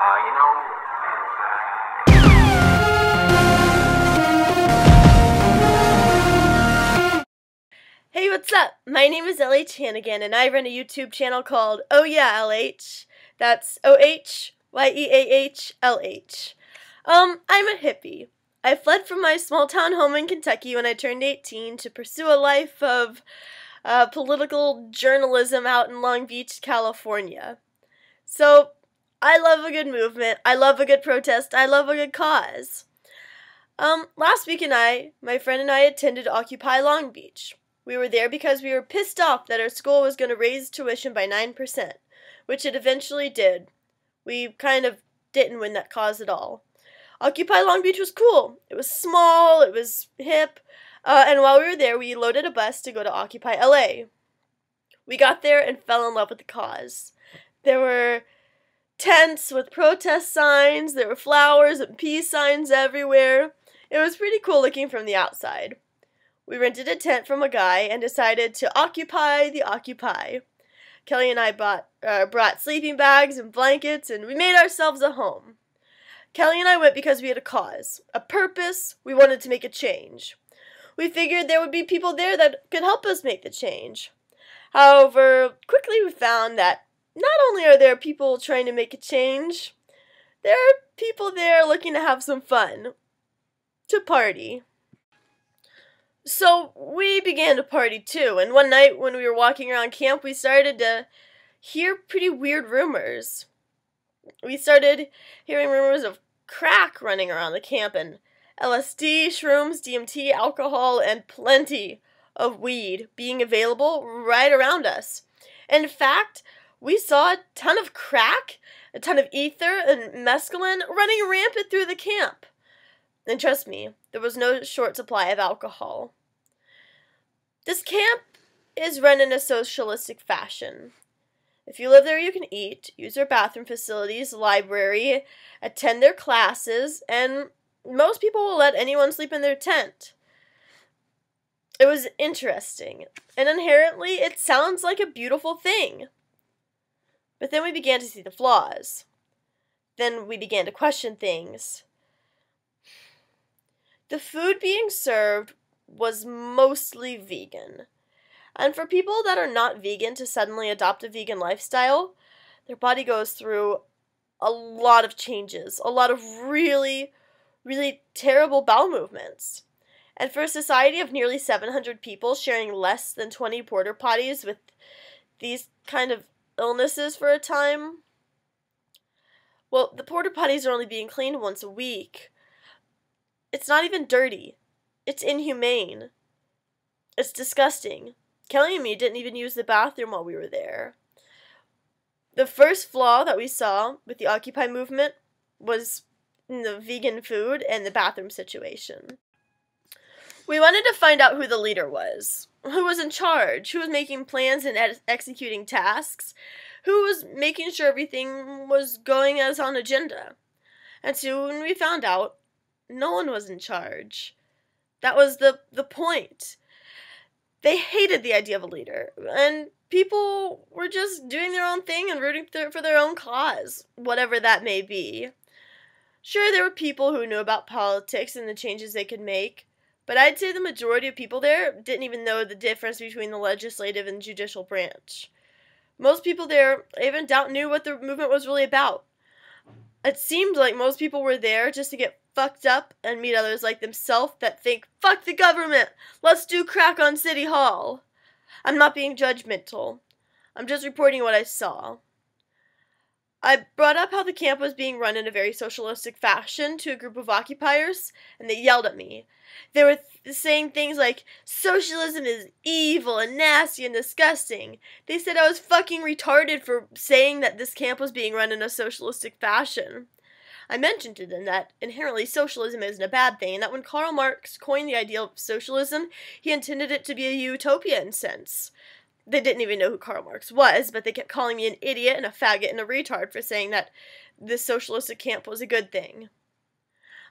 You know, Hey, what's up? My name is LH Hannigan, and I run a YouTube channel called OhYeahLH. That's OhYeahLH. I'm a hippie. I fled from my small town home in Kentucky when I turned 18 to pursue a life of political journalism out in Long Beach, California. So, I love a good movement, I love a good protest, I love a good cause. Last week my friend and I attended Occupy Long Beach. We were there because we were pissed off that our school was going to raise tuition by 9%, which it eventually did. We kind of didn't win that cause at all. Occupy Long Beach was cool. It was small, it was hip, and while we were there, we loaded a bus to go to Occupy LA. We got there and fell in love with the cause. There were tents with protest signs, there were flowers and peace signs everywhere. It was pretty cool looking from the outside. We rented a tent from a guy and decided to occupy the Occupy. Kelly and I brought sleeping bags and blankets, and we made ourselves a home. Kelly and I went because we had a cause, a purpose. We wanted to make a change. We figured there would be people there that could help us make the change. However, quickly we found that not only are there people trying to make a change, there are people there looking to have some fun, to party. So we began to party too, and one night when we were walking around camp, we started to hear pretty weird rumors. We started hearing rumors of crack running around the camp, and LSD, shrooms, DMT, alcohol, and plenty of weed being available right around us. In fact, we saw a ton of crack, a ton of ether, and mescaline running rampant through the camp. And trust me, there was no short supply of alcohol. This camp is run in a socialistic fashion. If you live there, you can eat, use their bathroom facilities, library, attend their classes, and most people will let anyone sleep in their tent. It was interesting, and inherently it sounds like a beautiful thing. But then we began to see the flaws. Then we began to question things. The food being served was mostly vegan. And for people that are not vegan to suddenly adopt a vegan lifestyle, their body goes through a lot of changes, a lot of really, really terrible bowel movements. And for a society of nearly 700 people sharing less than 20 porta potties with these kind of illnesses for a time, well, the porta potties are only being cleaned once a week. It's not even dirty. It's inhumane. It's disgusting. Kelly and me didn't even use the bathroom while we were there. The first flaw that we saw with the Occupy movement was in the vegan food and the bathroom situation. We wanted to find out who the leader was, who was in charge, who was making plans and executing tasks, who was making sure everything was going as on agenda. And soon we found out no one was in charge. That was the point. They hated the idea of a leader, and people were just doing their own thing and rooting for their own cause, whatever that may be. Sure, there were people who knew about politics and the changes they could make, but I'd say the majority of people there didn't even know the difference between the legislative and judicial branch. Most people there, I even doubt, knew what the movement was really about. It seemed like most people were there just to get fucked up and meet others like themselves that think, fuck the government, let's do crack on City Hall. I'm not being judgmental. I'm just reporting what I saw. I brought up how the camp was being run in a very socialistic fashion to a group of occupiers, and they yelled at me. They were saying things like, socialism is evil and nasty and disgusting. They said I was fucking retarded for saying that this camp was being run in a socialistic fashion. I mentioned to them that inherently socialism isn't a bad thing, and that when Karl Marx coined the idea of socialism, he intended it to be a utopia in sense. They didn't even know who Karl Marx was, but they kept calling me an idiot and a faggot and a retard for saying that this socialistic camp was a good thing.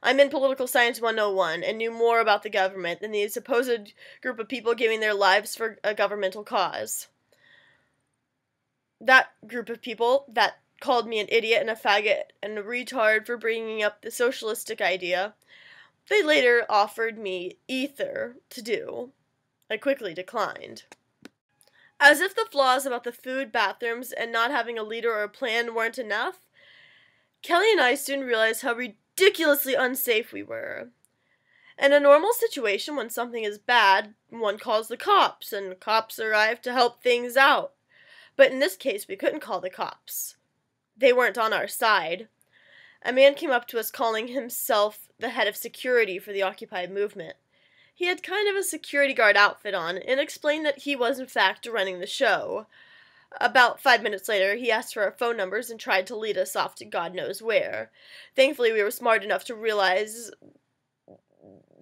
I'm in Political Science 101 and knew more about the government than the supposed group of people giving their lives for a governmental cause. That group of people, that called me an idiot and a faggot and a retard for bringing up the socialistic idea, they later offered me ether to do. I quickly declined. As if the flaws about the food, bathrooms, and not having a leader or a plan weren't enough, Kelly and I soon realized how ridiculously unsafe we were. In a normal situation, when something is bad, one calls the cops, and cops arrive to help things out. But in this case, we couldn't call the cops. They weren't on our side. A man came up to us calling himself the head of security for the Occupy movement. He had kind of a security guard outfit on and explained that he was in fact running the show. About 5 minutes later, he asked for our phone numbers and tried to lead us off to God knows where. Thankfully, we were smart enough to realize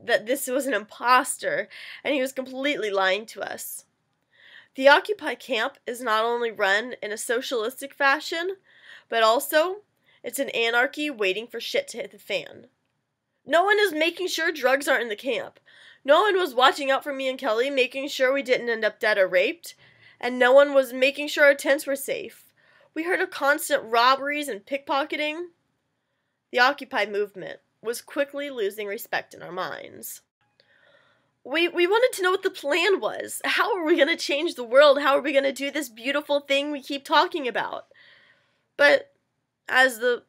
that this was an imposter, and he was completely lying to us. The Occupy camp is not only run in a socialistic fashion, but also it's an anarchy waiting for shit to hit the fan. No one is making sure drugs aren't in the camp. No one was watching out for me and Kelly, making sure we didn't end up dead or raped, and no one was making sure our tents were safe. We heard of constant robberies and pickpocketing. The Occupy movement was quickly losing respect in our minds. We wanted to know what the plan was. How are we going to change the world? How are we going to do this beautiful thing we keep talking about? But as the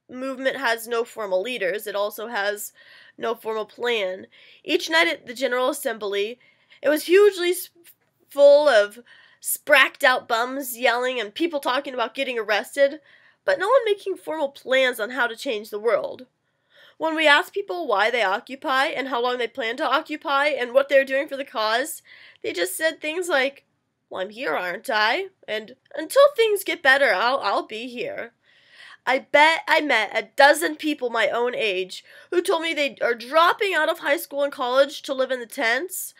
movement has no formal leaders, it also has no formal plan. Each night at the General Assembly, it was hugely full of spracked out bums yelling and people talking about getting arrested, but no one making formal plans on how to change the world. When we asked people why they occupy and how long they plan to occupy and what they're doing for the cause, they just said things like, "Well, I'm here, aren't I? And until things get better, I'll be here." I bet I met a dozen people my own age who told me they are dropping out of high school and college to live in the tents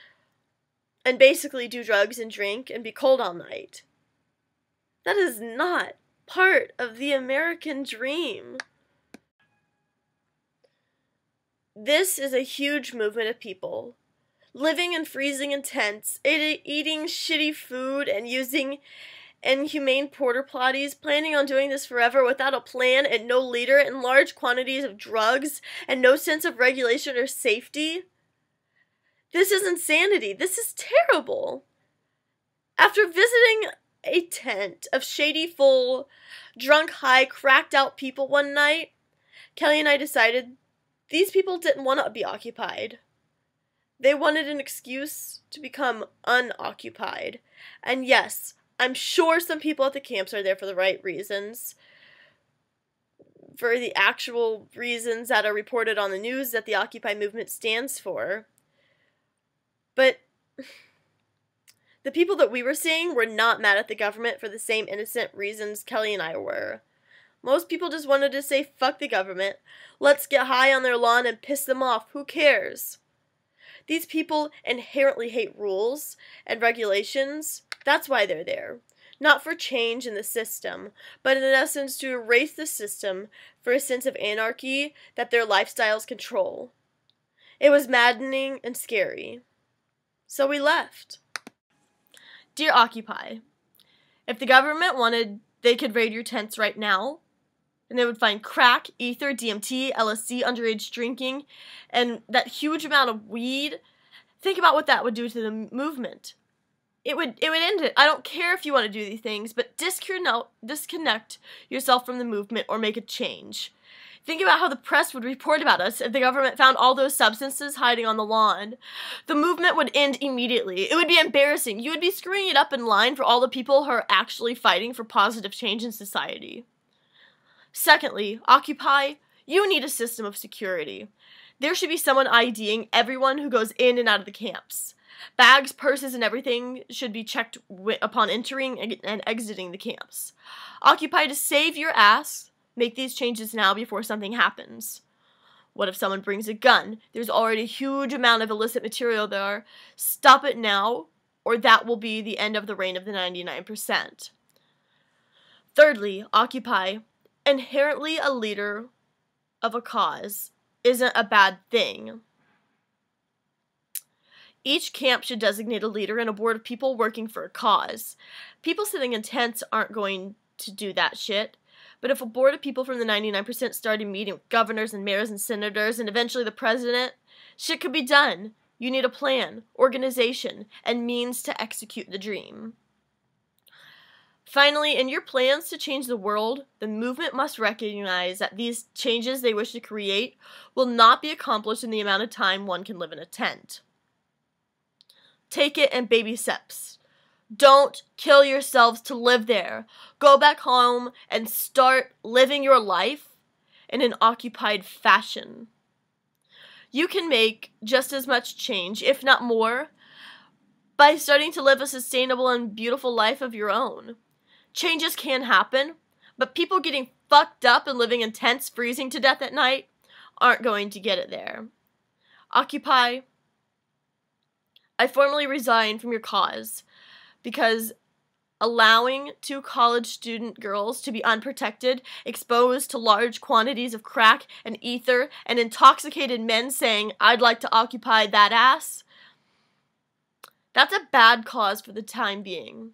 and basically do drugs and drink and be cold all night. That is not part of the American dream. This is a huge movement of people, living and freezing in tents, eating shitty food and using inhumane porta potties, planning on doing this forever without a plan and no leader, and large quantities of drugs and no sense of regulation or safety. This is insanity. This is terrible. After visiting a tent of shady, full, drunk, high, cracked out people one night, Kelly and I decided these people didn't want to be occupied. They wanted an excuse to become unoccupied. And yes, I'm sure some people at the camps are there for the right reasons, for the actual reasons that are reported on the news that the Occupy movement stands for. But the people that we were seeing were not mad at the government for the same innocent reasons Kelly and I were. Most people just wanted to say, fuck the government. Let's get high on their lawn and piss them off. Who cares? These people inherently hate rules and regulations. That's why they're there. Not for change in the system, but in essence to erase the system for a sense of anarchy that their lifestyles control. It was maddening and scary. So we left. Dear Occupy, if the government wanted, they could raid your tents right now, and they would find crack, ether, DMT, LSD, underage drinking, and that huge amount of weed. Think about what that would do to the movement. It would end it. I don't care if you want to do these things, but disconnect yourself from the movement or make a change. Think about how the press would report about us if the government found all those substances hiding on the lawn. The movement would end immediately. It would be embarrassing. You would be screwing it up in line for all the people who are actually fighting for positive change in society. Secondly, Occupy, you need a system of security. There should be someone IDing everyone who goes in and out of the camps. Bags, purses, and everything should be checked upon entering and exiting the camps. Occupy to save your ass. Make these changes now before something happens. What if someone brings a gun? There's already a huge amount of illicit material there. Stop it now, or that will be the end of the reign of the 99%. Thirdly, Occupy, inherently a leader of a cause, isn't a bad thing. Each camp should designate a leader and a board of people working for a cause. People sitting in tents aren't going to do that shit. But if a board of people from the 99% started meeting with governors and mayors and senators and eventually the president, shit could be done. You need a plan, organization, and means to execute the dream. Finally, in your plans to change the world, the movement must recognize that these changes they wish to create will not be accomplished in the amount of time one can live in a tent. Take it in baby steps. Don't kill yourselves to live there. Go back home and start living your life in an occupied fashion. You can make just as much change, if not more, by starting to live a sustainable and beautiful life of your own. Changes can happen, but people getting fucked up and living in tents freezing to death at night aren't going to get it there. Occupy. I formally resign from your cause because allowing 2 college student girls to be unprotected, exposed to large quantities of crack and ether, and intoxicated men saying, "I'd like to occupy that ass," that's a bad cause for the time being.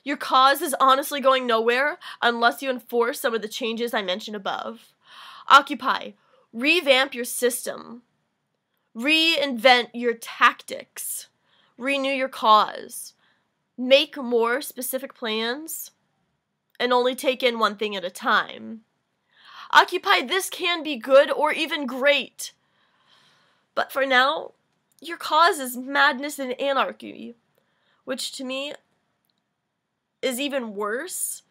Your cause is honestly going nowhere unless you enforce some of the changes I mentioned above. Occupy. Revamp your system. Reinvent your tactics. Renew your cause. Make more specific plans and only take in one thing at a time. Occupy. This can be good or even great. But for now, your cause is madness and anarchy, which to me is even worse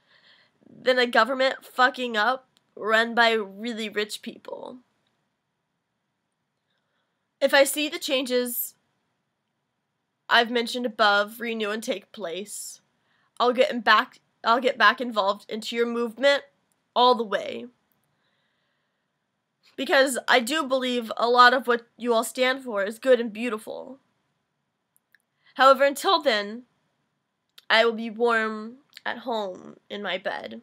than a government fucking up run by really rich people. If I see the changes I've mentioned above renew and take place, I'll get back involved into your movement all the way. Because I do believe a lot of what you all stand for is good and beautiful. However, until then, I will be warm at home in my bed.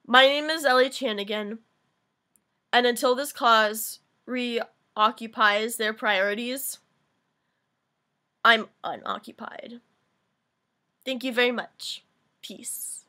My name is LH Hannigan, and until this cause reoccupies their priorities, I'm unoccupied. Thank you very much. Peace.